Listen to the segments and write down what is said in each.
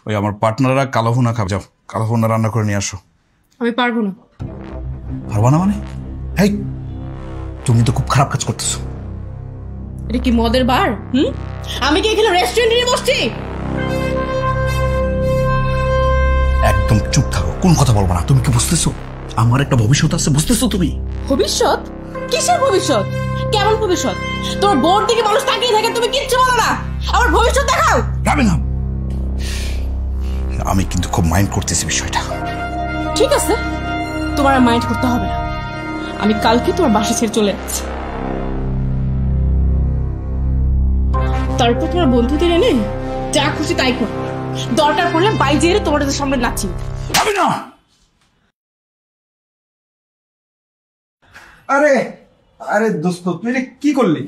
ওই আমার পার্টনাররা কালো ভুনা খাবে, যাও কালো ভুনা রান্না করে নিয়ে আসো। আমি পারবো না। পারবা না মানে? হেই, তুমি তো খুব খারাপ কাজ করতেছো। এটা কি মদের বার? আমি কি এখানে রেস্টুরেন্টে নিয়ে বসছি? একদম চুপ থাকো, কোন কথা বলবো না। তুমি কি বুঝতেছো আমার একটা ভবিষ্যৎ আছে? বুঝতেছো তুমি? ভবিষ্যৎ? কিসের ভবিষ্যৎ? কেমন ভবিষ্যৎ? তোর বোর্ড দিকে মানুষ তাকিয়ে থাকে, তুমি কিচ্ছু বলো না। আমার ভবিষ্যৎ দেখাও। যাবে না। আমি কিন্তু খুব মাইন্ড করতেছি বিষয়টা। ঠিক আছে, তোমার মাইন্ড করতে হবে না। আমি কালকে তোমার বাসা ছেড়ে চলে যাচ্ছি। তারপর তোমার বন্ধুদের এনে যা খুশি তাই কর। দরকার পড়লে বাইরে এনে তোমার সামনে নাচি। যাবে না। আরে আরে দোস্ত, তুই কি করলি?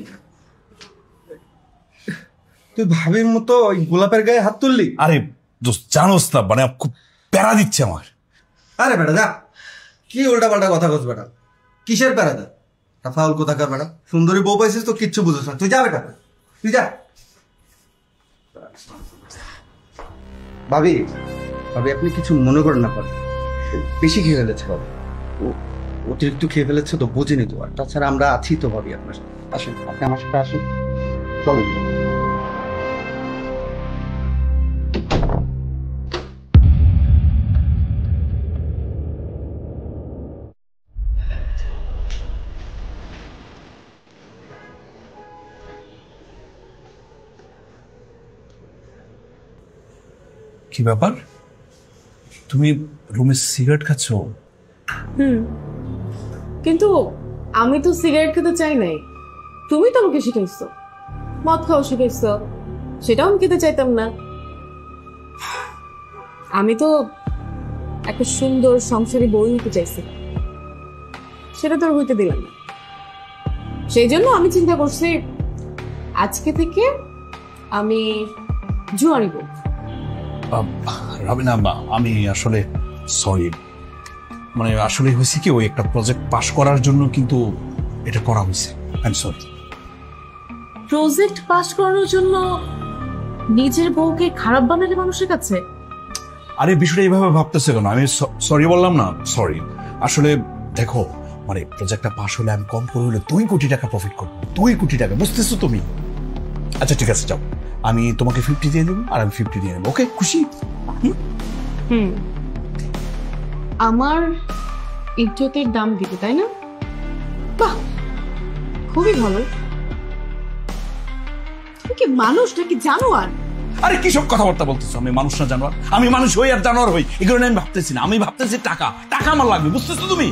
তুই ভাবির মতো ওই গোলাপের গায়ে হাত তুললি? আরে দোস্ত, জানোস না মানে খুব প্যারা দিচ্ছে আমার। আরে বেটা যা, কি উল্টা পাল্টা কথা কস বেটা? কিসের প্যারা দা? ফাউল কোথাকার বেটা? সুন্দরী বউ পাইছিস তো কিচ্ছু বুঝোস না। তুই যা বেটা, তুই যা। ভাবি ভাবি আপনি কিছু মনে করেন না, পারে বেশি খেয়ে ফেলেছে ভাবি, অতিরিক্ত খেয়ে ফেলেছে তো বোঝেনি তো। আর তাছাড়া আমরা আছি তো ভাবি আপনার সাথে। আসুন, আপনি আমার সাথে আসুন, চলুন। কি ব্যাপার, তুমি রুমে সিগারেট খাচ্ছ? কিন্তু আমি তো সিগারেট খেতে চাই নাই, তুমি তো আমাকে শিখাইছো। মদ খাও শিখাইছো, সেটাও আমি খেতে চাইতাম না। আমি তো একটা সুন্দর সংসারী বউ হতে চাইছি, সেটা তোর হইতে দিলাম না। সেই জন্য আমি চিন্তা করছি আজকে থেকে আমি জুয়ারি বউ। রাবিনা, আমি আসলে সরি, মানে আসলে হয়েছে কি, ওই একটা প্রজেক্ট পাশ করার জন্য কিন্তু এটা করা হয়েছে। I am sorry. Project pass করানোর জন্য নিজের বউকে খারাপ বানালে মানুষের কাছে? আরে বিষয়টা এইভাবে ভাবতেছে কেন? আমি সরি বললাম না, সরি। আসলে দেখো, মানে প্রজেক্টটা পাশ হলে আমি কম করে হলে 2 কোটি টাকা প্রফিট করবো। 2 কোটি টাকা, বুঝতেছো তুমি? আচ্ছা ঠিক আছে, যাও, আমি তোমাকে 50 দিয়ে দেবো আর আমি 50 দিয়ে নেবো। ওকে, খুশি? আমার ইজ্জতের দাম দিতে, তাই না? বাহ, খুবই ভালো। তুমি কি মানুষ নাকি জানোয়ার? আরে কি সব কথাবার্তা বলতেছো? আমি মানুষ না জানোয়ার? আমি মানুষ হই আর জানোয়ার হই, এগুলো নিয়ে আমি ভাবতেছি না। আমি ভাবতেছি টাকা, টাকা আমার লাগবে, বুঝতেছো তুমি?